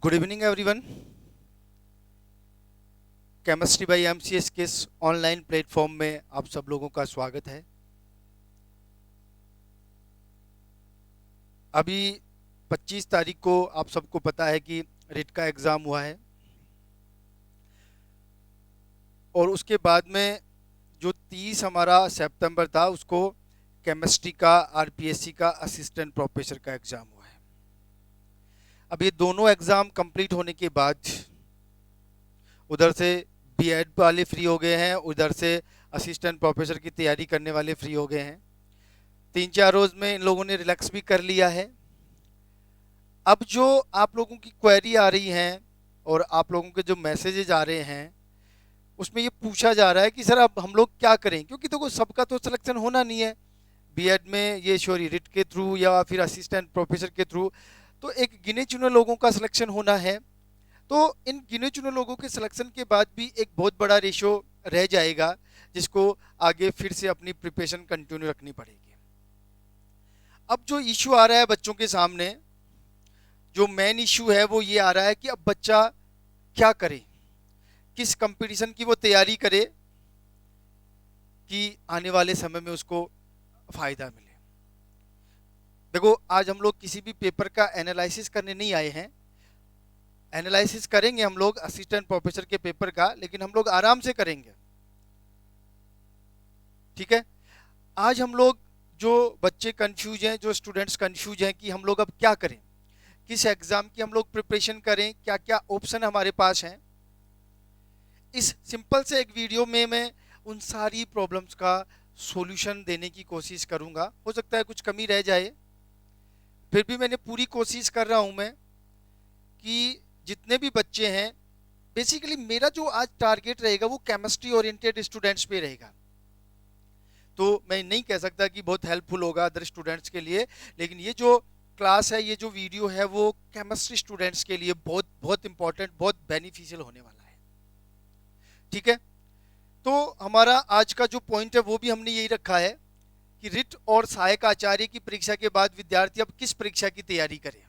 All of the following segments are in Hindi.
Good evening everyone. Chemistry bye MCS के इस ऑनलाइन प्लेटफॉर्म में आप सब लोगों का स्वागत है। अभी 25 तारीख को आप सबको पता है कि रिट का एग्ज़ाम हुआ है और उसके बाद में जो 30 हमारा सितंबर था उसको केमिस्ट्री का आरपीएससी का असिस्टेंट प्रोफेसर का एग्ज़ाम हुआ है। अब ये दोनों एग्ज़ाम कंप्लीट होने के बाद उधर से बीएड वाले फ्री हो गए हैं, उधर से असिस्टेंट प्रोफेसर की तैयारी करने वाले फ्री हो गए हैं। 3-4 रोज में इन लोगों ने रिलैक्स भी कर लिया है। अब जो आप लोगों की क्वेरी आ रही हैं और आप लोगों के जो मैसेजेज आ रहे हैं उसमें ये पूछा जा रहा है कि सर अब हम लोग क्या करें, क्योंकि देखो सबका तो सिलेक्शन होना नहीं है बीएड में, ये श्योरी रिट के थ्रू या फिर असिस्टेंट प्रोफेसर के थ्रू, तो एक गिने चुने लोगों का सिलेक्शन होना है। तो इन गिने चुने लोगों के सिलेक्शन के बाद भी एक बहुत बड़ा रेशो रह जाएगा जिसको आगे फिर से अपनी प्रिपरेशन कंटिन्यू रखनी पड़ेगी। अब जो इशू आ रहा है बच्चों के सामने, जो मेन इशू है वो ये आ रहा है कि अब बच्चा क्या करे, किस कंपटीशन की वो तैयारी करे कि आने वाले समय में उसको फायदा मिले। देखो आज हम लोग किसी भी पेपर का एनालिसिस करने नहीं आए हैं। एनालिसिस करेंगे हम लोग असिस्टेंट प्रोफेसर के पेपर का, लेकिन हम लोग आराम से करेंगे, ठीक है। आज हम लोग जो बच्चे कंफ्यूज हैं, जो स्टूडेंट्स कंफ्यूज हैं कि हम लोग अब क्या करें, किस एग्जाम की हम लोग प्रिपरेशन करें, क्या क्या ऑप्शन हमारे पास हैं, इस सिंपल से एक वीडियो में मैं उन सारी प्रॉब्लम्स का सॉल्यूशन देने की कोशिश करूंगा। हो सकता है कुछ कमी रह जाए, फिर भी मैंने पूरी कोशिश कर रहा हूं मैं कि जितने भी बच्चे हैं, बेसिकली मेरा जो आज टारगेट रहेगा वो केमिस्ट्री ओरिएंटेड स्टूडेंट्स पे रहेगा। तो मैं नहीं कह सकता कि बहुत हेल्पफुल होगा अदर स्टूडेंट्स के लिए, लेकिन ये जो क्लास है, ये जो वीडियो है, वो केमिस्ट्री स्टूडेंट्स के लिए बहुत बहुत इंपॉर्टेंट, बहुत बेनिफिशियल होने वाला है, ठीक है। तो हमारा आज का जो पॉइंट है वो भी हमने यही रखा है कि रिट और सहायक आचार्य की परीक्षा के बाद विद्यार्थी अब किस परीक्षा की तैयारी करें।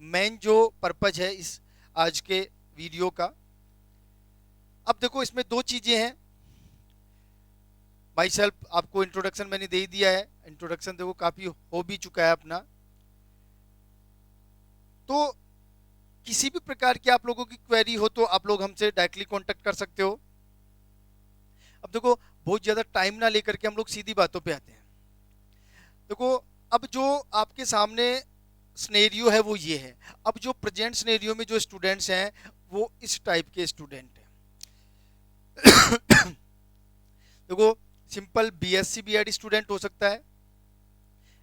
मेन जो पर्पज है इस आज के वीडियो का, अब देखो इसमें दो चीजें हैं। माई सेल्फ, आपको इंट्रोडक्शन मैंने दे दिया है, इंट्रोडक्शन देखो काफी हो भी चुका है अपना। तो किसी भी प्रकार की आप लोगों की क्वेरी हो तो आप लोग हमसे डायरेक्टली कांटेक्ट कर सकते हो। अब देखो बहुत ज्यादा टाइम ना लेकर के हम लोग सीधी बातों पे आते हैं। देखो अब जो आपके सामने स्नेरियो है वो ये है। अब जो प्रेजेंट स्नेरियो में जो स्टूडेंट्स हैं वो इस टाइप के स्टूडेंट हैं। देखो सिंपल बीएससी बीएड स्टूडेंट हो सकता है,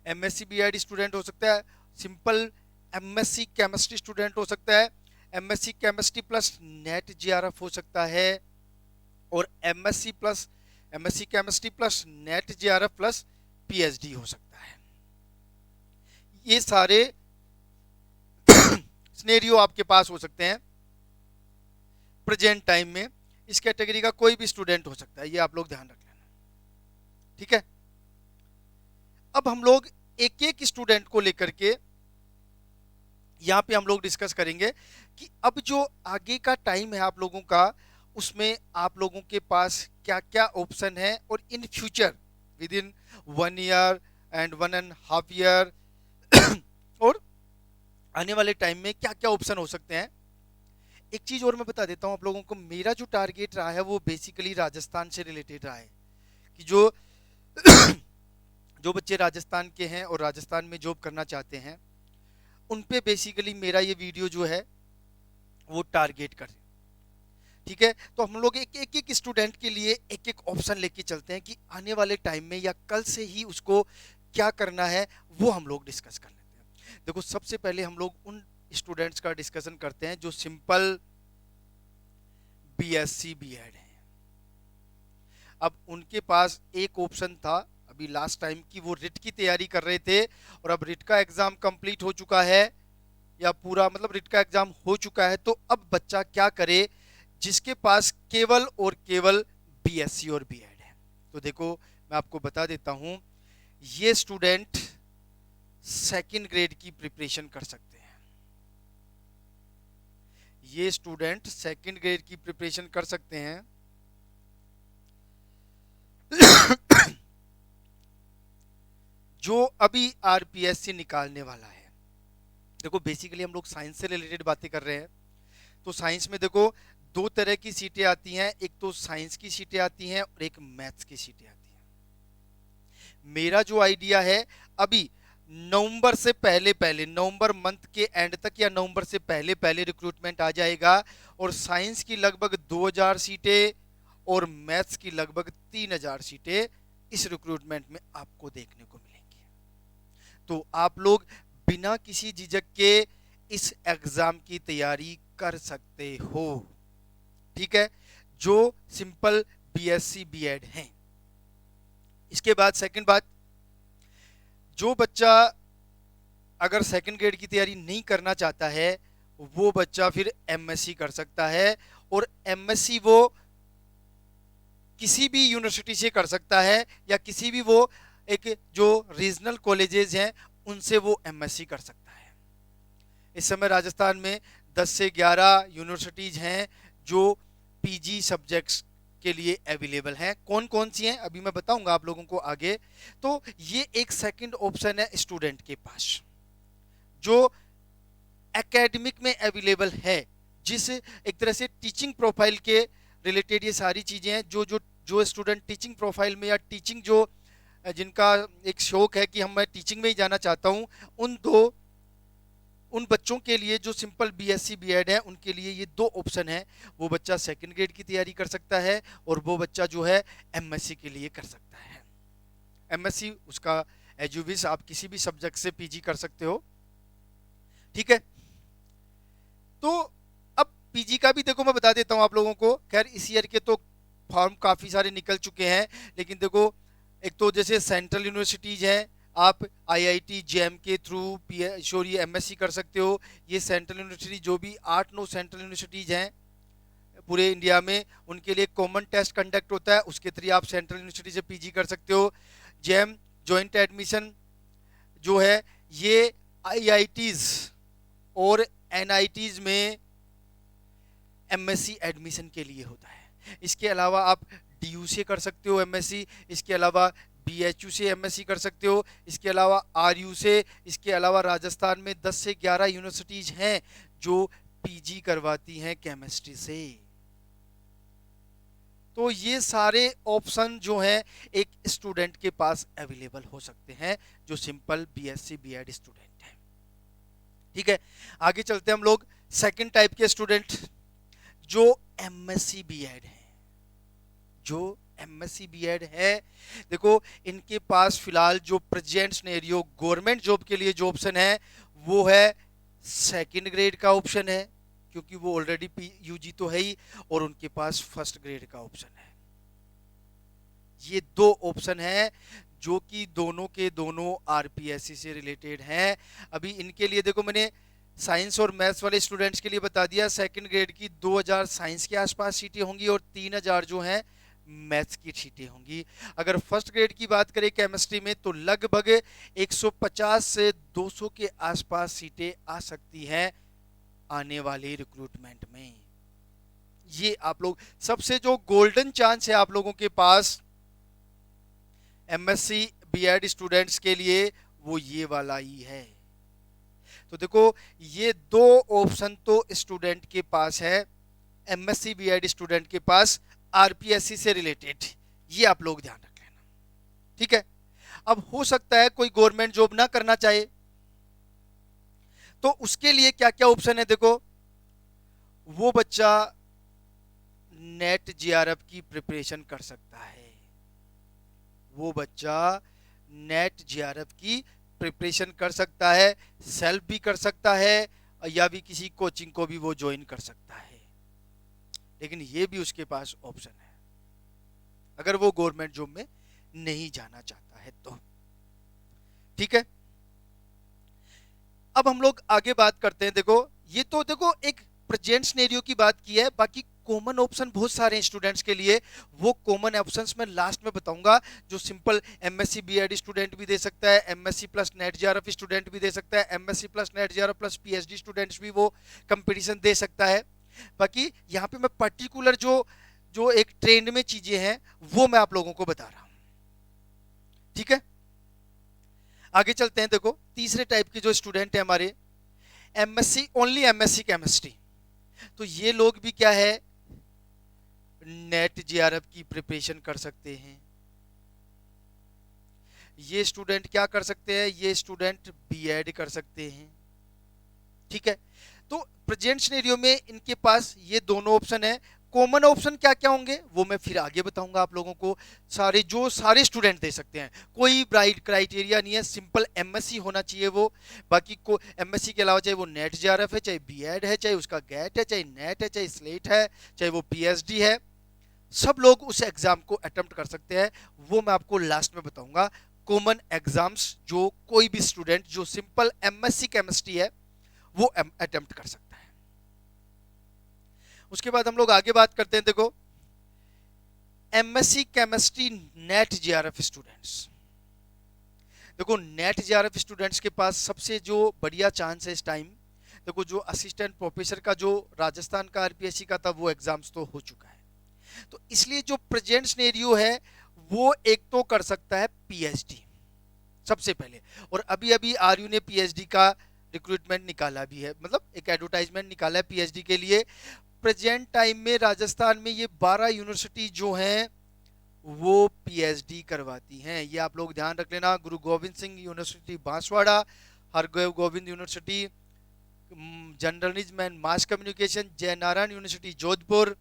एमएससी बीएड स्टूडेंट हो सकता है, सिंपल एमएससी केमिस्ट्री स्टूडेंट हो सकता है, MSc chemistry plus net JRF हो सकता है, और MSc chemistry plus net JRF plus PhD हो सकता है। ये सारे स्नेरियो आपके पास हो सकते हैं प्रेजेंट टाइम में। इस कैटेगरी का कोई भी स्टूडेंट हो सकता है, ये आप लोग ध्यान रख लेना, ठीक है। अब हम लोग एक एक स्टूडेंट को लेकर के यहां पे हम लोग डिस्कस करेंगे कि अब जो आगे का टाइम है आप लोगों का, उसमें आप लोगों के पास क्या क्या ऑप्शन है, और in future with in 1 year and 1.5 year और आने वाले टाइम में क्या क्या ऑप्शन हो सकते हैं। एक चीज और मैं बता देता हूं आप लोगों को, मेरा जो टारगेट रहा है वो बेसिकली राजस्थान से रिलेटेड रहा है कि जो जो बच्चे राजस्थान के हैं और राजस्थान में जॉब करना चाहते हैं उन पे बेसिकली मेरा ये वीडियो जो है वो टारगेट करे, ठीक है। तो हम लोग एक एक स्टूडेंट के लिए एक एक ऑप्शन लेके चलते हैं कि आने वाले टाइम में या कल से ही उसको क्या करना है, वो हम लोग डिस्कस कर लेते हैं। देखो सबसे पहले हम लोग उन स्टूडेंट्स का डिस्कशन करते हैं जो सिंपल बीएससी बीएड है। अब उनके पास एक ऑप्शन था अभी लास्ट टाइम की, वो रिट की तैयारी कर रहे थे, और अब रिट का एग्जाम कंप्लीट हो चुका है, या पूरा मतलब रिट का एग्जाम हो चुका है। तो अब बच्चा क्या करे जिसके पास केवल और केवल बीएससी और बीएड है। तो देखो मैं आपको बता देता हूं, ये स्टूडेंट सेकंड ग्रेड की प्रिपरेशन कर सकते हैं। ये स्टूडेंट सेकंड ग्रेड की प्रिपरेशन कर सकते हैं जो अभी आरपीएससी निकालने वाला है। देखो बेसिकली हम लोग साइंस से रिलेटेड बातें कर रहे हैं, तो साइंस में देखो दो तरह की सीटें आती हैं, एक तो साइंस की सीटें आती हैं और एक मैथ्स की सीटें आती हैं। मेरा जो आइडिया है, अभी नवंबर से पहले पहले, नवंबर मंथ के एंड तक या नवंबर से पहले पहले रिक्रूटमेंट आ जाएगा, और साइंस की लगभग 2000 सीटें और मैथ्स की लगभग 3000 सीटें इस रिक्रूटमेंट में आपको देखने को मिलेंगी। तो आप लोग बिना किसी झिझक के इस एग्जाम की तैयारी कर सकते हो, ठीक है, जो सिंपल बीएससी बीएड हैं। इसके बाद सेकंड बात, जो बच्चा अगर सेकंड ग्रेड की तैयारी नहीं करना चाहता है, वो बच्चा फिर एमएससी कर सकता है, और एमएससी वो किसी भी यूनिवर्सिटी से कर सकता है, या किसी भी वो एक जो रीजनल कॉलेजेस हैं उनसे वो एमएससी कर सकता है। इस समय राजस्थान में 10 से 11 यूनिवर्सिटीज हैं जो पीजी सब्जेक्ट्स के लिए अवेलेबल हैं। कौन कौन सी हैं अभी मैं बताऊंगा आप लोगों को आगे। तो ये एक सेकंड ऑप्शन है स्टूडेंट के पास, जो एकेडमिक में अवेलेबल है, जिस एक तरह से टीचिंग प्रोफाइल के रिलेटेड ये सारी चीजें हैं। जो जो जो स्टूडेंट टीचिंग प्रोफाइल में या टीचिंग जो जिनका एक शौक है कि मैं टीचिंग में ही जाना चाहता हूं, उन बच्चों के लिए जो सिंपल बीएससी बीएड है, उनके लिए ये दो ऑप्शन है। वो बच्चा सेकंड ग्रेड की तैयारी कर सकता है, और वो बच्चा जो है एमएससी के लिए कर सकता है। एमएससी उसका एज यू विश, आप किसी भी सब्जेक्ट से पीजी कर सकते हो, ठीक है। तो अब पीजी का भी देखो मैं बता देता हूं आप लोगों को। खैर इस ईयर के तो फॉर्म काफी सारे निकल चुके हैं, लेकिन देखो एक तो जैसे सेंट्रल यूनिवर्सिटीज हैं, आप आईआईटी जेएम के थ्रू एमएससी कर सकते हो। ये सेंट्रल यूनिवर्सिटी जो भी 8-9 सेंट्रल यूनिवर्सिटीज हैं पूरे इंडिया में, उनके लिए कॉमन टेस्ट कंडक्ट होता है, उसके थ्रू आप सेंट्रल यूनिवर्सिटी से पीजी कर सकते हो। जेएम जॉइंट एडमिशन जो है ये आईआईटीज और एनआईटीज में एमएससी एडमिशन के लिए होता है। इसके अलावा आप डीयू से कर सकते हो एमएससी, इसके अलावा बीएचयू से एमएससी कर सकते हो, इसके अलावा आरयू से, इसके अलावा राजस्थान में 10 से 11 यूनिवर्सिटीज हैं जो पीजी करवाती हैं केमिस्ट्री से। तो ये सारे ऑप्शन जो हैं एक स्टूडेंट के पास अवेलेबल हो सकते हैं जो सिंपल बीएससी बीएड स्टूडेंट है, ठीक है। आगे चलते हैं हम लोग। सेकंड टाइप के स्टूडेंट जो एमएससी बीएड है, जो एमएससी बीएड है, देखो इनके पास फिलहाल जो प्रेजेंट सिनेरियो गवर्नमेंट जॉब के लिए जो ऑप्शन है वो है सेकंड ग्रेड का ऑप्शन है, क्योंकि वो ऑलरेडी यूजी तो है ही, और उनके पास फर्स्ट ग्रेड का ऑप्शन है। ये दो ऑप्शन है जो कि दोनों के दोनों आरपीएससी से रिलेटेड हैं। अभी इनके लिए देखो मैंने साइंस और मैथ्स वाले स्टूडेंट्स के लिए बता दिया, सेकंड ग्रेड की 2000 साइंस के आसपास सीटें होंगी और 3000 जो हैं मैथ्स की सीटें होंगी। अगर फर्स्ट ग्रेड की बात करें केमिस्ट्री में तो लगभग 150 से 200 के आसपास सीटें आ सकती हैं आने वाले रिक्रूटमेंट में। ये आप लोग सबसे जो गोल्डन चांस है आप लोगों के पास एमएससी बीएड स्टूडेंट्स के लिए, वो ये वाला ही है। तो देखो ये दो ऑप्शन तो स्टूडेंट के पास है, एमएससी बीएड स्टूडेंट के पास आरपीएससी से रिलेटेड, ये आप लोग ध्यान रख लेना, ठीक है। अब हो सकता है कोई गवर्नमेंट जॉब ना करना चाहे, तो उसके लिए क्या क्या ऑप्शन है देखो। वो बच्चा नेट जेआरएफ की प्रिपरेशन कर सकता है, वो बच्चा नेट जेआरएफ की प्रिपरेशन कर सकता है, सेल्फ भी कर सकता है, या भी किसी कोचिंग को भी वो ज्वाइन कर सकता है। लेकिन ये भी उसके पास ऑप्शन है अगर वो गवर्नमेंट जॉब में नहीं जाना चाहता है तो, ठीक है। अब हम लोग आगे बात करते हैं। देखो ये तो देखो एक प्रेजेंट सिनेरियो की बात की है, बाकी कॉमन ऑप्शन बहुत सारे हैं स्टूडेंट्स के लिए। वो कॉमन ऑप्शंस मैं लास्ट में बताऊंगा। जो सिंपल एमएससी बीएड स्टूडेंट भी दे सकता है, MSc plus net JRF student भी दे सकता है, MSc plus net JRF plus PhD students भी वो कंपटीशन दे सकता है। बाकी यहाँ पे मैं पर्टिकुलर जो जो एक ट्रेंड में चीजें हैं वो मैं आप लोगों को बता रहा हूं। ठीक है, आगे चलते हैं। देखो तीसरे टाइप के जो स्टूडेंट है हमारे, एमएससी, ओनली एमएससी केमिस्ट्री। तो ये लोग भी क्या है, नेट जेआरएफ की प्रिपरेशन कर सकते हैं। ये स्टूडेंट क्या कर सकते हैं, ये स्टूडेंट बीएड कर सकते हैं। ठीक है, तो प्रेजेंट सिनेरियो में इनके पास ये दोनों ऑप्शन है। कॉमन ऑप्शन क्या क्या होंगे वो मैं फिर आगे बताऊंगा आप लोगों को। सारे स्टूडेंट दे सकते हैं, कोई ब्राइट क्राइटेरिया नहीं है, सिंपल एमएससी होना चाहिए वो। बाकी को एमएससी के अलावा चाहे वो नेट जेआरएफ है, चाहे बीएड है, चाहे उसका गेट है, चाहे नेट है, चाहे स्लेट है, चाहे वो पीएचडी है, सब लोग उस एग्जाम को अटेम्प्ट कर सकते हैं। वो मैं आपको लास्ट में बताऊंगा। कॉमन एग्जाम्स जो कोई भी स्टूडेंट जो सिंपल एमएससी केमिस्ट्री है वो अटेम्प्ट कर सकता है। उसके बाद हम लोग आगे बात करते हैं। देखो MSc chemistry net JRF students, देखो नेट जेआरएफ स्टूडेंट्स के पास सबसे जो बढ़िया चांस है इस टाइम, देखो जो असिस्टेंट प्रोफेसर का जो राजस्थान का आरपीएससी का था वो एग्जाम्स तो हो चुका है, तो इसलिए जो प्रेजेंट सिनेरियो है वो एक तो कर सकता है पीएचडी सबसे पहले। और अभी अभी आरयू ने पीएचडी का रिक्रूटमेंट निकाला भी है, मतलब एक एडवर्टाइजमेंट निकाला है पीएचडी के लिए। प्रेजेंट टाइम में राजस्थान में ये 12 यूनिवर्सिटी जो हैं वो पीएचडी करवाती हैं, ये आप लोग ध्यान रख लेना। Guru Gobind Singh university Banswara, Hargovind Govind university journalism and mass communication, Jainarayan university Jodhpur,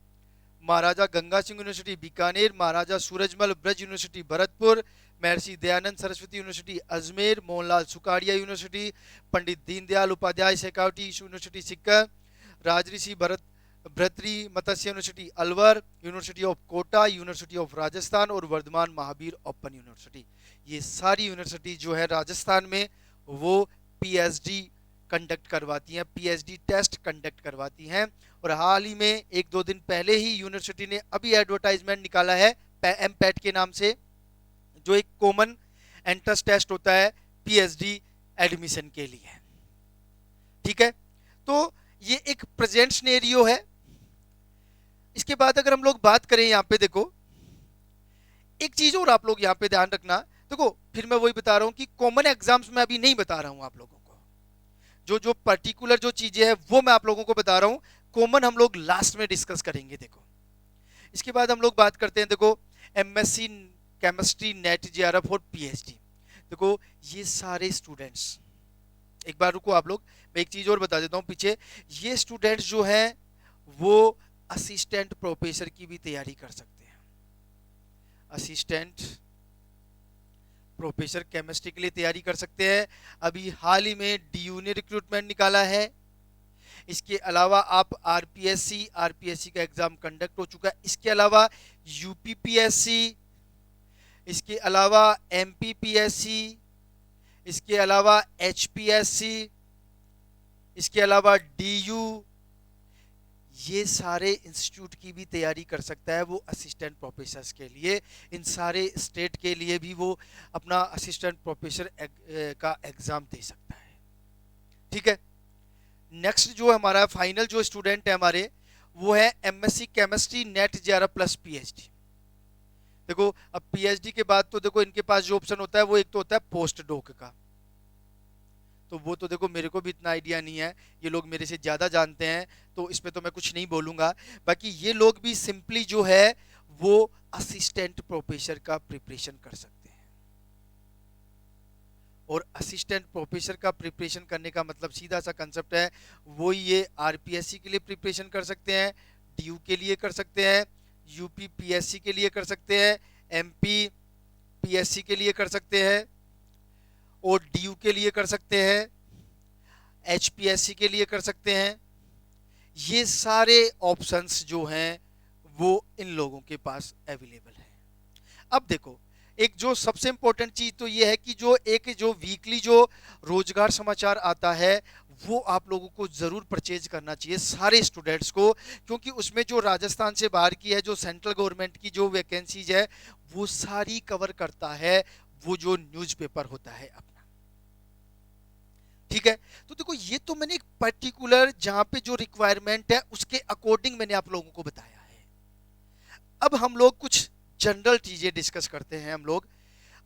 Maharaja Ganga Singh university Bikaner, Maharaja Surajmal Braj university Bharatpur, Maharshi Dayanand Saraswati university Ajmer, Mohanlal Sukhadia university, Pandit Deendayal Upadhyay security university Sikar, Rajrishi Bhartri Matsya university Alwar, university of Kota, university of Rajasthan और वर्धमान महावीर ओपन यूनिवर्सिटी। ये सारी यूनिवर्सिटी जो है राजस्थान में वो पीएचडी कंडक्ट करवाती हैं, पीएचडी टेस्ट कंडक्ट करवाती हैं। और हाल ही में एक दो दिन पहले ही यूनिवर्सिटी ने अभी एडवर्टाइजमेंट निकाला है एमपैट के नाम से, जो एक कॉमन एंट्रेंस टेस्ट होता है पीएचडी एडमिशन के लिए। ठीक है, तो ये एक प्रेजेंट सिनेरियो है। इसके बाद अगर हम लोग बात करें यहाँ पे, देखो एक चीज और आप लोग यहाँ पे ध्यान रखना। देखो फिर मैं वही बता रहा हूँ कि कॉमन एग्जाम्स में अभी नहीं बता रहा हूँ आप लोगों को, जो जो पर्टिकुलर जो चीजें हैं वो मैं आप लोगों को बता रहा हूँ, कॉमन हम लोग लास्ट में डिस्कस करेंगे। देखो इसके बाद हम लोग बात करते हैं, देखो एमएससी केमिस्ट्री नेट जेआरएफ और पीएचडी। देखो ये सारे स्टूडेंट्स, एक बार रुको आप लोग, मैं एक चीज और बता देता हूँ पीछे। ये स्टूडेंट्स जो हैं वो असिस्टेंट प्रोफेसर की भी तैयारी कर सकते हैं, असिस्टेंट प्रोफेसर केमिस्ट्री के लिए तैयारी कर सकते हैं। अभी हाल ही में डीयू ने रिक्रूटमेंट निकाला है। इसके अलावा आप आरपीएससी का एग्जाम कंडक्ट हो चुका है। इसके अलावा यूपीपीएससी, इसके अलावा एमपीपीएससी, इसके अलावा एचपीएससी, इसके अलावा डीयू, ये सारे इंस्टीट्यूट की भी तैयारी कर सकता है वो असिस्टेंट प्रोफेसर्स के लिए। इन सारे स्टेट के लिए भी वो अपना असिस्टेंट प्रोफेसर का एग्जाम दे सकता है। ठीक है, नेक्स्ट जो हमारा फाइनल जो स्टूडेंट है हमारे, वो है MSc chemistry net JRF plus PhD. देखो अब पीएचडी के बाद तो देखो इनके पास जो ऑप्शन होता है वो एक तो होता है पोस्ट डॉक का, तो वो तो देखो मेरे को भी इतना आइडिया नहीं है, ये लोग मेरे से ज़्यादा जानते हैं तो इस पर तो मैं कुछ नहीं बोलूँगा। बाकी ये लोग भी सिंपली जो है वो असिस्टेंट प्रोफेसर का प्रिपरेशन कर सकते हैं। और असिस्टेंट प्रोफेसर का प्रिपरेशन करने का मतलब सीधा सा कंसेप्ट है वो ये आरपीएससी के लिए प्रिपरेशन कर सकते हैं, डीयू के लिए कर सकते हैं, यूपी पीएससी के लिए कर सकते हैं, एमपी पीएससी के लिए कर सकते हैं और डीयू के लिए कर सकते हैं, एचपीएससी के लिए कर सकते हैं। ये सारे ऑप्शंस जो हैं वो इन लोगों के पास अवेलेबल है। अब देखो एक जो सबसे इंपॉर्टेंट चीज तो ये है कि जो वीकली जो रोजगार समाचार आता है वो आप लोगों को जरूर परचेज करना चाहिए सारे स्टूडेंट्स को, क्योंकि उसमें जो राजस्थान से बाहर की है, जो सेंट्रल गवर्नमेंट की जो वैकेंसीज है वो सारी कवर करता है वो जो न्यूज़पेपर होता है अपना। ठीक है। तो देखो ये तो मैंने एक पर्टिकुलर जहां पे जो रिक्वायरमेंट है उसके अकॉर्डिंग मैंने आप लोगों को बताया है। अब हम लोग कुछ जनरल चीजें डिस्कस करते हैं हम लोग।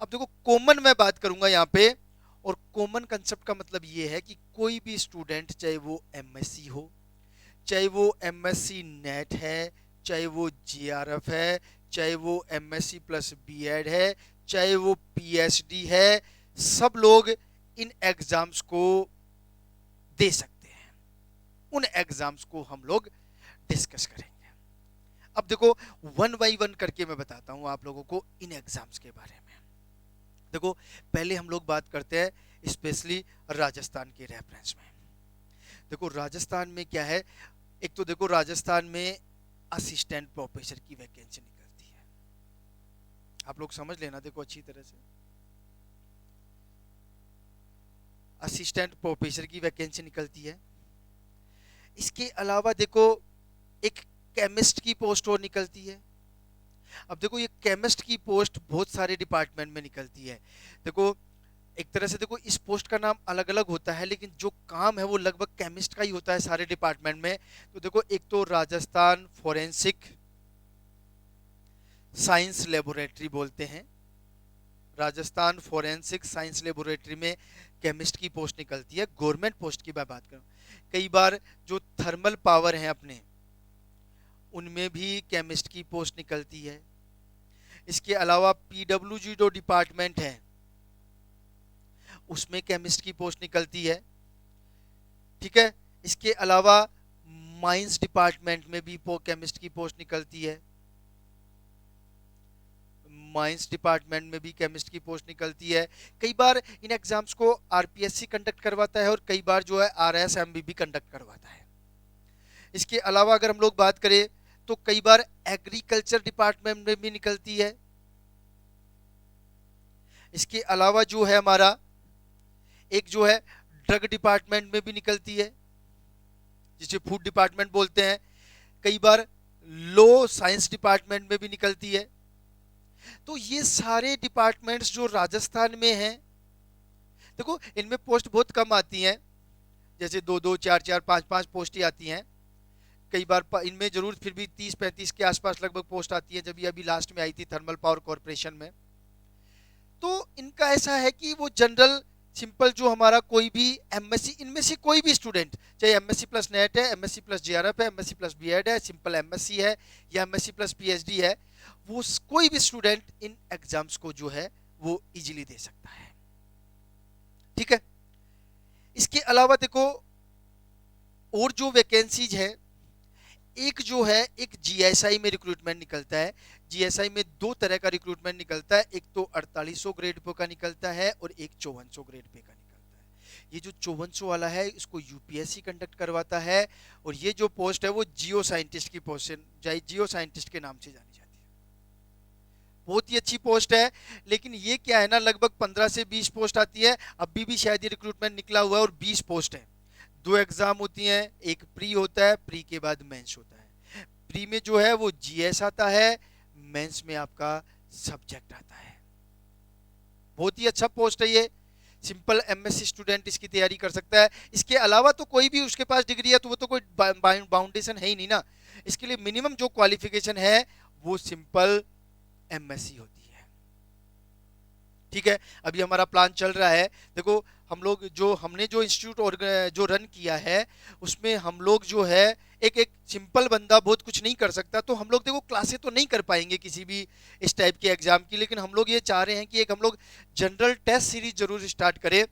अब देखो कॉमन मैं बात करूंगा यहाँ पे, और कॉमन कंसेप्ट का मतलब ये है कि कोई भी स्टूडेंट, चाहे वो एमएससी हो, चाहे वो एमएससी नेट है, चाहे वो जीआरएफ है, चाहे वो एमएससी प्लस बीएड है, चाहे वो पीएचडी है, सब लोग इन एग्जाम्स को दे सकते हैं। उन एग्जाम्स को हम लोग डिस्कस करेंगे। अब देखो वन बाई वन करके मैं बताता हूं आप लोगों को इन एग्जाम्स के बारे में। देखो पहले हम लोग बात करते हैं स्पेशली राजस्थान के रेफरेंस में। देखो राजस्थान में क्या है, एक तो देखो राजस्थान में असिस्टेंट प्रोफेसर की वैकेंसी निकलती है, आप लोग समझ लेना देखो अच्छी तरह से। असिस्टेंट प्रोफेसर की वैकेंसी निकलती है। इसके अलावा देखो एक केमिस्ट की पोस्ट और निकलती है। अब देखो ये केमिस्ट की पोस्ट बहुत सारे डिपार्टमेंट में निकलती है। देखो एक तरह से देखो इस पोस्ट का नाम अलग अलग होता है, लेकिन जो काम है वो लगभग केमिस्ट का ही होता है सारे डिपार्टमेंट में। तो देखो एक तो राजस्थान फॉरेंसिक साइंस लेबोरेटरी बोलते हैं, राजस्थान फॉरेंसिक साइंस लेबोरेटरी में केमिस्ट की पोस्ट निकलती है। गवर्नमेंट पोस्ट की मैं बात करूं, कई बार जो थर्मल पावर है अपने, उनमें भी केमिस्ट की पोस्ट निकलती है। इसके अलावा पीडब्ल्यूजी जो डिपार्टमेंट है उसमें केमिस्ट की पोस्ट निकलती है। ठीक है। इसके अलावा माइंस डिपार्टमेंट में भी केमिस्ट की पोस्ट निकलती है। माइंस डिपार्टमेंट में भी केमिस्ट की पोस्ट निकलती है। कई बार इन एग्जाम्स को आरपीएससी कंडक्ट करवाता है और कई बार जो है आरएसएमबी भी कंडक्ट करवाता है। इसके अलावा अगर हम लोग बात करें तो कई बार एग्रीकल्चर डिपार्टमेंट में भी निकलती है। इसके अलावा जो है हमारा एक जो है ड्रग डिपार्टमेंट में भी निकलती है, जिसे फूड डिपार्टमेंट बोलते हैं। कई बार लॉ साइंस डिपार्टमेंट में भी निकलती है। तो ये सारे डिपार्टमेंट्स जो राजस्थान में हैं, देखो इनमें पोस्ट बहुत कम आती हैं, जैसे 2-2, 4-4, 5-5 पोस्ट ही आती हैं। कई बार इनमें जरूर फिर भी 30-35 के आसपास लगभग पोस्ट आती है, जब ये अभी लास्ट में आई थी थर्मल पावर कॉर्पोरेशन में। तो इनका ऐसा है कि वो जनरल सिंपल जो हमारा कोई भी एमएससी, इनमें से कोई भी स्टूडेंट, चाहे एमएससी प्लस नेट है, एमएससी प्लस जीआरएफ है, एमएससी प्लस बीएड है, सिंपल एमएससी है या एमएससी प्लस पीएचडी है, वो कोई भी स्टूडेंट इन एग्जाम्स को जो है वो इजीली दे सकता है। ठीक है। इसके अलावा देखो और जो वैकेंसीज है, एक जो है एक जीएसआई में रिक्रूटमेंट निकलता है। जीएसआई में दो तरह का रिक्रूटमेंट निकलता है, एक तो 4800 ग्रेड पे का निकलता है और एक 5400 ग्रेड पे का निकलता है। ये जो 5400 वाला है इसको यूपीएससी कंडक्ट करवाता है, और ये जो पोस्ट है वो जियो साइंटिस्ट की पोस्ट है, जियो साइंटिस्ट के नाम से जानी जाती है। बहुत ही अच्छी पोस्ट है, लेकिन ये क्या है ना, लगभग 15 से 20 पोस्ट आती है। अभी भी शायद ये रिक्रूटमेंट निकला हुआ है और 20 पोस्ट है। 2 एग्जाम होती हैं, एक प्री होता है, प्री के बाद मेंस होता है। प्री में जो है वो जीएस आता है, मेंस में आपका सब्जेक्ट आता है। बहुत ही अच्छा पोस्ट है ये, सिंपल एमएससी स्टूडेंट इसकी तैयारी कर सकता है। इसके अलावा तो कोई भी उसके पास डिग्री है तो वो तो कोई बाउंडेशन है ही नहीं ना। इसके लिए मिनिमम जो क्वालिफिकेशन है वो सिंपल एमएससी होती है। ठीक है। अभी हमारा प्लान चल रहा है, देखो हम लोग जो हमने जो इंस्टीट्यूट और जो रन किया है उसमें हम लोग जो है एक एक सिंपल बंदा बहुत कुछ नहीं कर सकता, तो हम लोग देखो क्लासे तो नहीं कर पाएंगे किसी भी इस टाइप के एग्जाम की, लेकिन हम लोग ये चाह रहे हैं कि एक हम लोग जनरल टेस्ट सीरीज जरूर स्टार्ट करें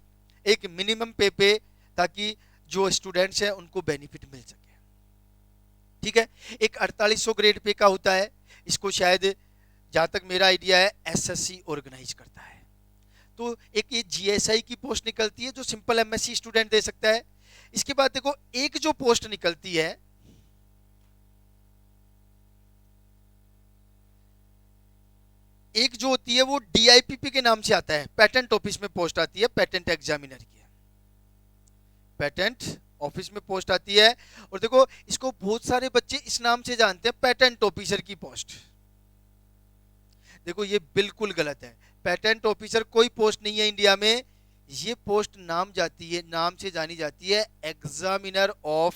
एक मिनिमम पे, ताकि जो स्टूडेंट्स हैं उनको बेनिफिट मिल सके। ठीक है। एक 4800 ग्रेड पे का होता है, इसको शायद जहां तक मेरा आइडिया है एसएससी ऑर्गेनाइज करता है। तो एक ये जीएसआई की पोस्ट निकलती है जो सिंपल एमएससी स्टूडेंट दे सकता है। इसके बाद देखो एक जो पोस्ट निकलती है, एक जो होती है वो डीआईपीपी के नाम से आता है, पेटेंट ऑफिस में पोस्ट आती है, पेटेंट एग्जामिनर की, पेटेंट ऑफिस में पोस्ट आती है। और देखो इसको बहुत सारे बच्चे इस नाम से जानते हैं, पेटेंट ऑफिसर की पोस्ट। देखो ये बिल्कुल गलत है। पेटेंट ऑफिसर कोई पोस्ट नहीं है इंडिया में ये पोस्ट नाम से जानी जाती है examiner of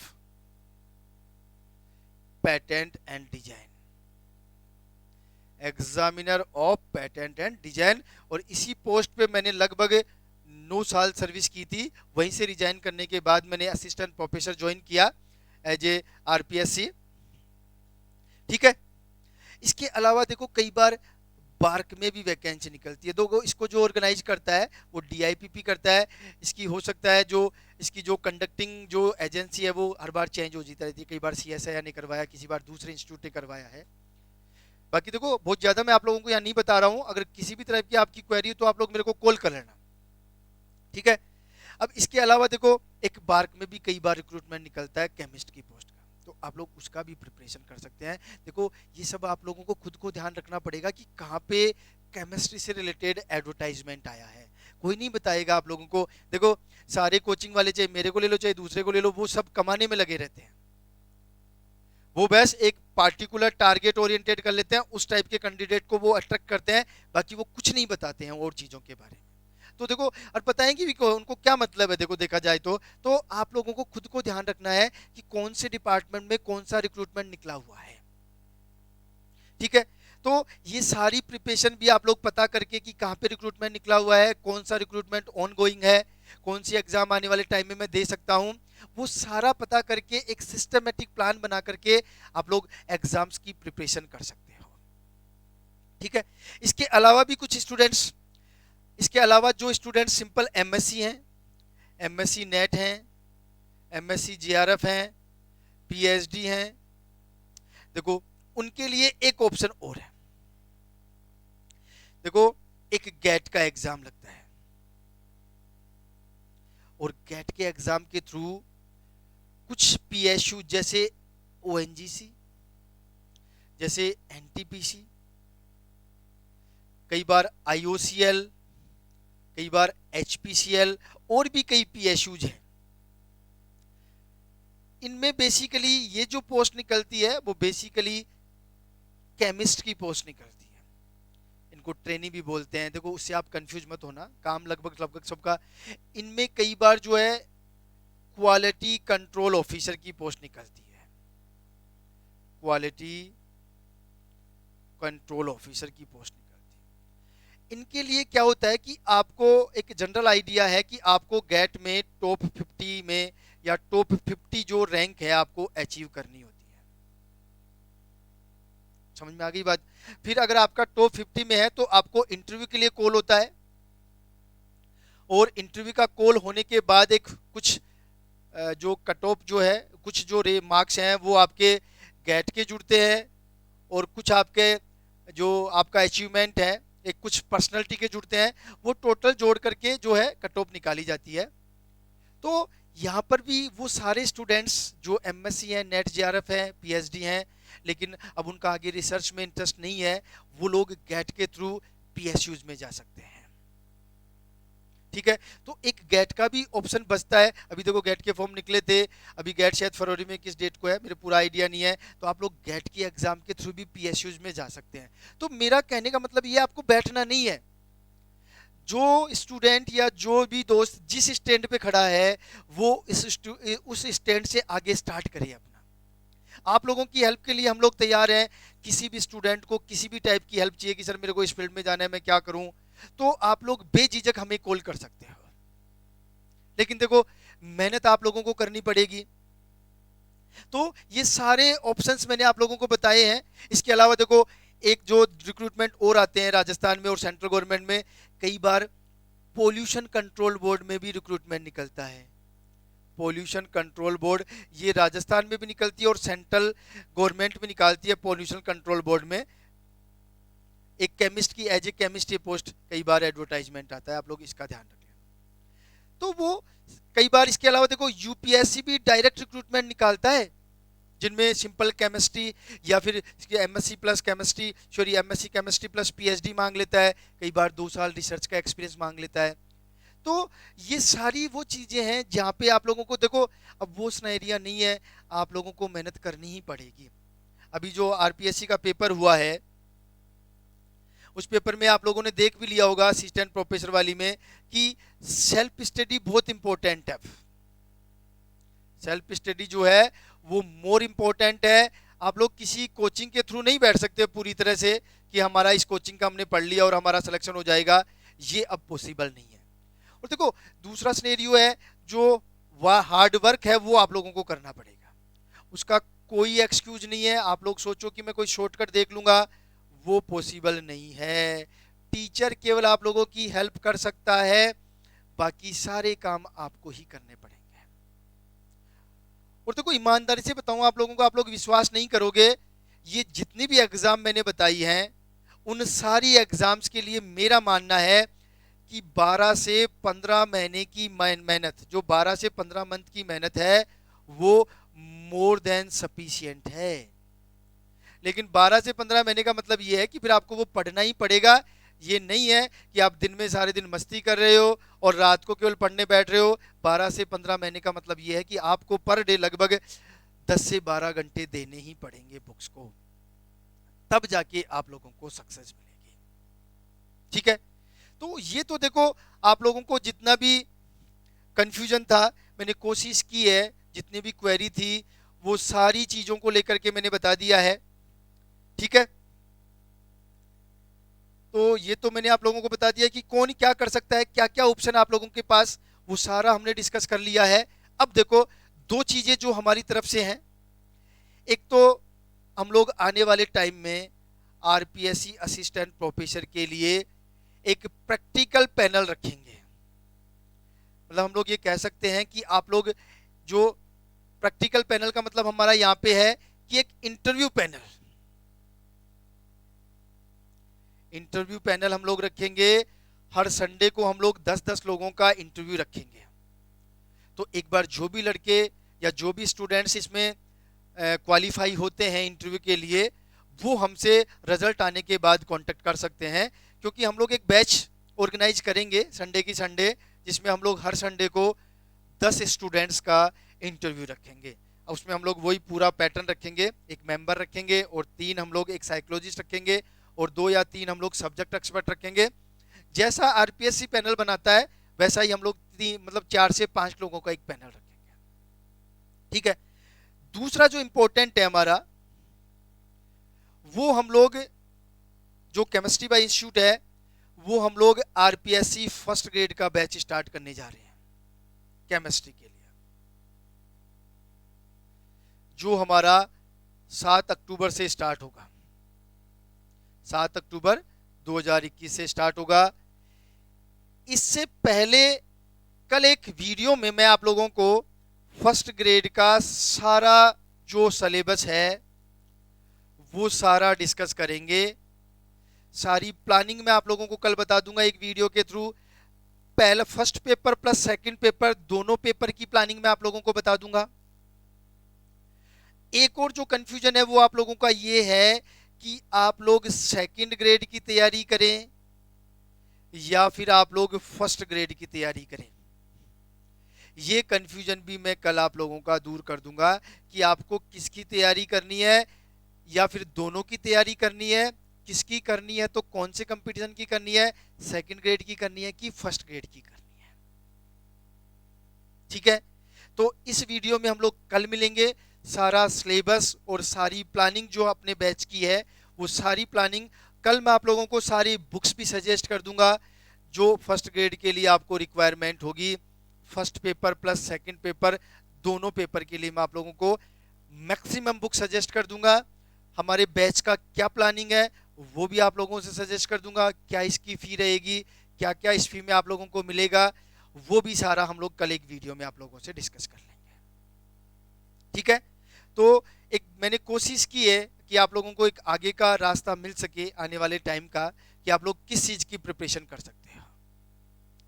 patent and design. Examiner of patent and design. और इसी पोस्ट पे मैंने लगभग 9 साल सर्विस की थी। वहीं से रिजाइन करने के बाद मैंने असिस्टेंट प्रोफेसर ज्वाइन किया एज ए आरपीएससी। ठीक है। इसके अलावा देखो कई बार बार्क में भी वैकेंसी निकलती है। तो इसको जो ऑर्गेनाइज करता है वो डीआईपीपी करता है। इसकी हो सकता है जो इसकी जो कंडक्टिंग जो एजेंसी है वो हर बार चेंज हो जाती रहती है। कई बार सीएसआई ने करवाया, किसी बार दूसरे इंस्टीट्यूट ने करवाया है। बाकी देखो बहुत ज़्यादा मैं आप लोगों को यहाँ नहीं बता रहा हूँ। अगर किसी भी तरह की आपकी क्वेरी हो तो आप लोग मेरे को कॉल कर लेना। ठीक है। अब इसके अलावा देखो एक बार्क में भी कई बार रिक्रूटमेंट निकलता है केमिस्ट की पोस्ट का, तो आप लोग उसका भी प्रिपरेशन कर सकते हैं। देखो ये सब आप लोगों को खुद को ध्यान रखना पड़ेगा कि कहाँ पे केमिस्ट्री से रिलेटेड एडवर्टाइजमेंट आया है। कोई नहीं बताएगा आप लोगों को। देखो सारे कोचिंग वाले, चाहे मेरे को ले लो चाहे दूसरे को ले लो, वो सब कमाने में लगे रहते हैं। वो बस एक पार्टिकुलर टारगेट ओरिएंटेड कर लेते हैं, उस टाइप के कैंडिडेट को वो अट्रैक्ट करते हैं। बाकी वो कुछ नहीं बताते हैं और चीज़ों के बारे में। तो देखो और बताएंगे भी उनको क्या मतलब है। देखो देखा जाए तो आप लोगों को खुद को ध्यान रखना है कि कौन से डिपार्टमेंट में कौन सा रिक्रूटमेंट निकला हुआ है। ठीक है। तो ये सारी प्रिपरेशन भी आप लोग पता करके कि कहाँ पे रिक्रूटमेंट निकला हुआ है, कौन सा रिक्रूटमेंट ऑन गोइंग है, कौन सी एग्जाम आने वाले टाइम में मैं दे सकता हूँ, वो सारा पता करके एक सिस्टमेटिक प्लान बना करके आप लोग एग्जाम्स की प्रिपरेशन कर सकते हो। ठीक है। इसके अलावा भी कुछ स्टूडेंट्स, इसके अलावा जो स्टूडेंट सिंपल एमएससी हैं, एमएससी नेट हैं, एमएससी जेआरएफ हैं, पीएचडी हैं, देखो उनके लिए एक ऑप्शन और है। देखो एक गेट का एग्जाम लगता है और गेट के एग्जाम के थ्रू कुछ पीएसयू जैसे ओएनजीसी, जैसे एनटीपीसी, कई बार आईओसीएल, कई बार एचपीसीएल और भी कई पीएसयूज हैं। इनमें बेसिकली ये जो पोस्ट निकलती है वो बेसिकली केमिस्ट की पोस्ट निकलती है। इनको ट्रेनी भी बोलते हैं। देखो उससे आप कंफ्यूज मत होना, काम लगभग लगभग सबका। इनमें कई बार जो है क्वालिटी कंट्रोल ऑफिसर की पोस्ट निकलती है। क्वालिटी कंट्रोल ऑफिसर की पोस्ट निकलती है। इनके लिए क्या होता है कि आपको एक जनरल आइडिया है कि आपको गेट में टॉप 50 में या टॉप 50 जो रैंक है आपको अचीव करनी होती है। समझ में आ गई बात। फिर अगर आपका टॉप 50 में है तो आपको इंटरव्यू के लिए कॉल होता है और इंटरव्यू का कॉल होने के बाद एक कुछ जो कट ऑफ जो है, कुछ जो मार्क्स हैं वो आपके गेट के जुड़ते हैं और कुछ आपके जो आपका अचीवमेंट है एक कुछ पर्सनैलिटी के जुड़ते हैं। वो टोटल जोड़ करके जो है कट ऑफ निकाली जाती है। तो यहाँ पर भी वो सारे स्टूडेंट्स जो एमएससी हैं, नेट जेआरएफ हैं, पीएचडी हैं, लेकिन अब उनका आगे रिसर्च में इंटरेस्ट नहीं है, वो लोग गेट के थ्रू पीएसयूज में जा सकते हैं। ठीक है। तो एक गेट का भी ऑप्शन बचता है। अभी देखो गेट के फॉर्म निकले थे, अभी गेट शायद फरवरी में किस डेट को है मेरे पूरा आइडिया नहीं है। तो आप लोग गेट की एग्जाम के थ्रू भी पीएसयूज में जा सकते हैं। तो मेरा कहने का मतलब ये आपको बैठना नहीं है। जो स्टूडेंट या जो भी दोस्त जिस स्टैंड पे खड़ा है वो उस स्टैंड से आगे स्टार्ट करिए अपना। आप लोगों की हेल्प के लिए हम लोग तैयार हैं। किसी भी स्टूडेंट को किसी भी टाइप की हेल्प चाहिए कि सर मेरे को इस फील्ड में जाना है, मैं क्या करूं, तो आप लोग बेझिझक हमें कॉल कर सकते हो। लेकिन देखो मेहनत आप लोगों को करनी पड़ेगी। तो ये सारे ऑप्शंस मैंने आप लोगों को बताए हैं। इसके अलावा देखो एक जो रिक्रूटमेंट और आते हैं राजस्थान में और सेंट्रल गवर्नमेंट में, कई बार पोल्यूशन कंट्रोल बोर्ड में भी रिक्रूटमेंट निकलता है। पोल्यूशन कंट्रोल बोर्ड ये राजस्थान में भी निकलती है और सेंट्रल गवर्नमेंट में निकालती है। पोल्यूशन कंट्रोल बोर्ड में एक केमिस्ट की एज ए केमिस्ट ये पोस्ट कई बार एडवर्टाइजमेंट आता है, आप लोग इसका ध्यान रखें। तो वो कई बार इसके अलावा देखो यूपीएससी भी डायरेक्ट रिक्रूटमेंट निकालता है, जिनमें सिंपल केमिस्ट्री या फिर MSc plus chemistry, sorry MSc chemistry plus PhD मांग लेता है। कई बार 2 साल रिसर्च का एक्सपीरियंस मांग लेता है। तो ये सारी वो चीज़ें हैं जहाँ पे आप लोगों को देखो अब वो सिनेरियो नहीं है, आप लोगों को मेहनत करनी ही पड़ेगी। अभी जो आरपीएससी का पेपर हुआ है उस पेपर में आप लोगों ने देख भी लिया होगा असिस्टेंट प्रोफेसर वाली में कि सेल्फ स्टडी बहुत इंपॉर्टेंट है। सेल्फ स्टडी जो है वो मोर इंपॉर्टेंट है। आप लोग किसी कोचिंग के थ्रू नहीं बैठ सकते पूरी तरह से कि हमारा इस कोचिंग का हमने पढ़ लिया और हमारा सिलेक्शन हो जाएगा, ये अब पॉसिबल नहीं है। और देखो दूसरा सिनेरियो है जो हार्ड वर्क है वो आप लोगों को करना पड़ेगा, उसका कोई एक्सक्यूज नहीं है। आप लोग सोचो कि मैं कोई शॉर्टकट देख लूंगा, वो पॉसिबल नहीं है। टीचर केवल आप लोगों की हेल्प कर सकता है, बाकी सारे काम आपको ही करने पड़ेंगे। और देखो ईमानदारी से बताऊं आप लोगों को, आप लोग विश्वास नहीं करोगे, ये जितनी भी एग्जाम मैंने बताई हैं उन सारी एग्जाम्स के लिए मेरा मानना है कि 12 से 15 महीने की मेहनत, जो 12 से 15 मंथ की मेहनत है वो मोर देन सफिशिएंट है। लेकिन 12 से 15 महीने का मतलब ये है कि फिर आपको वो पढ़ना ही पड़ेगा। ये नहीं है कि आप दिन में सारे दिन मस्ती कर रहे हो और रात को केवल पढ़ने बैठ रहे हो। 12 से 15 महीने का मतलब ये है कि आपको पर डे लगभग 10 से 12 घंटे देने ही पड़ेंगे बुक्स को, तब जाके आप लोगों को सक्सेस मिलेगी। ठीक है, तो ये तो देखो आप लोगों को जितना भी कंफ्यूजन था मैंने कोशिश की है, जितनी भी क्वेरी थी वो सारी चीजों को लेकर के मैंने बता दिया है। ठीक है, तो ये तो मैंने आप लोगों को बता दिया कि कौन क्या कर सकता है, क्या क्या ऑप्शन आप लोगों के पास, वो सारा हमने डिस्कस कर लिया है। अब देखो दो चीजें जो हमारी तरफ से हैं, एक तो हम लोग आने वाले टाइम में आरपीएससी असिस्टेंट प्रोफेसर के लिए एक प्रैक्टिकल पैनल रखेंगे। मतलब हम लोग ये कह सकते हैं कि आप लोग जो प्रैक्टिकल पैनल का मतलब हमारा यहां पे है कि एक इंटरव्यू पैनल, इंटरव्यू पैनल हम लोग रखेंगे। हर संडे को हम लोग 10-10 लोगों का इंटरव्यू रखेंगे। तो एक बार जो भी लड़के या जो भी स्टूडेंट्स इसमें क्वालिफाई होते हैं इंटरव्यू के लिए, वो हमसे रिजल्ट आने के बाद कांटेक्ट कर सकते हैं, क्योंकि हम लोग एक बैच ऑर्गेनाइज करेंगे संडे की संडे, जिसमें हम लोग हर संडे को 10 स्टूडेंट्स का इंटरव्यू रखेंगे। उसमें हम लोग वही पूरा पैटर्न रखेंगे, एक मेंबर रखेंगे और 3 हम लोग एक साइकोलॉजिस्ट रखेंगे और 2 या 3 हम लोग सब्जेक्ट एक्सपर्ट रखेंगे। जैसा आरपीएससी पैनल बनाता है वैसा ही हम लोग मतलब 4 से 5 लोगों का एक पैनल रखेंगे। ठीक है, दूसरा जो इंपॉर्टेंट है हमारा, वो हम लोग जो केमिस्ट्री बाय इंस्टीट्यूट है वो हम लोग आरपीएससी फर्स्ट ग्रेड का बैच स्टार्ट करने जा रहे हैं केमिस्ट्री के लिए, जो हमारा 7 अक्टूबर से स्टार्ट होगा। 7 अक्टूबर 2021 से स्टार्ट होगा। इससे पहले कल एक वीडियो में मैं आप लोगों को फर्स्ट ग्रेड का सारा जो सिलेबस है वो सारा डिस्कस करेंगे। सारी प्लानिंग मैं आप लोगों को कल बता दूंगा एक वीडियो के थ्रू। पहला first paper plus second paper, दोनों पेपर की प्लानिंग मैं आप लोगों को बता दूंगा। एक और जो कंफ्यूजन है वो आप लोगों का ये है कि आप लोग सेकंड ग्रेड की तैयारी करें या फिर आप लोग फर्स्ट ग्रेड की तैयारी करें। ये कंफ्यूजन भी मैं कल आप लोगों का दूर कर दूंगा कि आपको किसकी तैयारी करनी है या फिर दोनों की तैयारी करनी है, किसकी करनी है, तो कौन से कंपटीशन की करनी है, सेकंड ग्रेड की करनी है कि फर्स्ट ग्रेड की करनी है। ठीक है, तो इस वीडियो में हम लोग कल मिलेंगे। सारा सिलेबस और सारी प्लानिंग जो अपने बैच की है वो सारी प्लानिंग कल मैं आप लोगों को सारी बुक्स भी सजेस्ट कर दूंगा जो फर्स्ट ग्रेड के लिए आपको रिक्वायरमेंट होगी। First paper plus second paper, दोनों पेपर के लिए मैं आप लोगों को मैक्सिमम बुक सजेस्ट कर दूंगा। हमारे बैच का क्या प्लानिंग है वो भी आप लोगों से सजेस्ट कर दूंगा। क्या इसकी फी रहेगी, क्या क्या इस फी में आप लोगों को मिलेगा, वो भी सारा हम लोग कल एक वीडियो में आप लोगों से डिस्कस कर लेंगे। ठीक है, तो एक मैंने कोशिश की है कि आप लोगों को एक आगे का रास्ता मिल सके आने वाले टाइम का, कि आप लोग किस चीज की प्रिपरेशन कर सकते हैं।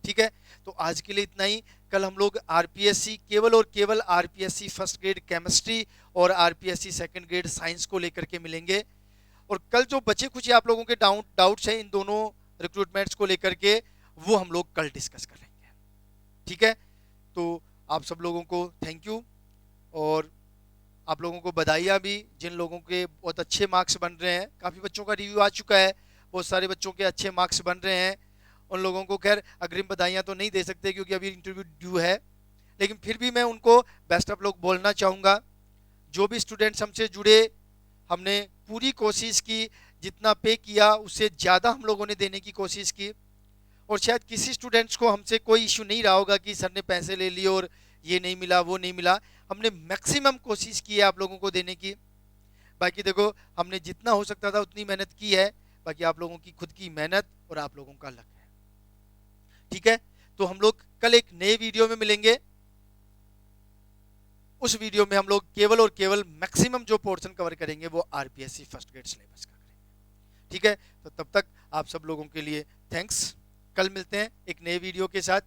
ठीक है, तो आज के लिए इतना ही। कल हम लोग आरपीएससी केवल और केवल आरपीएससी फर्स्ट ग्रेड केमिस्ट्री और आरपीएससी सेकंड ग्रेड साइंस को लेकर के मिलेंगे। और कल जो बचे कुछ आप लोगों के डाउट्स हैं इन दोनों रिक्रूटमेंट्स को लेकर के, वो हम लोग कल डिस्कस कर लेंगे। ठीक है, तो आप सब लोगों को थैंक यू और आप लोगों को बधाइयाँ भी, जिन लोगों के बहुत अच्छे मार्क्स बन रहे हैं। काफ़ी बच्चों का रिव्यू आ चुका है, बहुत सारे बच्चों के अच्छे मार्क्स बन रहे हैं। उन लोगों को खैर अग्रिम बधाइयाँ तो नहीं दे सकते क्योंकि अभी इंटरव्यू ड्यू है, लेकिन फिर भी मैं उनको बेस्ट ऑफ लक बोलना चाहूँगा। जो भी स्टूडेंट्स हमसे जुड़े, हमने पूरी कोशिश की, जितना पे किया उससे ज़्यादा हम लोगों ने देने की कोशिश की। और शायद किसी स्टूडेंट्स को हमसे कोई इशू नहीं रहा होगा कि सर ने पैसे ले लिए और ये नहीं मिला वो नहीं मिला। हमने मैक्सिमम कोशिश की है आप लोगों को देने की। बाकी देखो, हमने जितना हो सकता था उतनी मेहनत की है, बाकी आप लोगों की खुद की मेहनत और आप लोगों का लक है। ठीक है, तो हम लोग कल एक नए वीडियो में मिलेंगे। उस वीडियो में हम लोग केवल और केवल मैक्सिमम जो पोर्शन कवर करेंगे वो आरपीएससी फर्स्ट ग्रेड सिलेबस का करेंगे। ठीक है, तो तब तक आप सब लोगों के लिए थैंक्स। कल मिलते हैं एक नए वीडियो के साथ।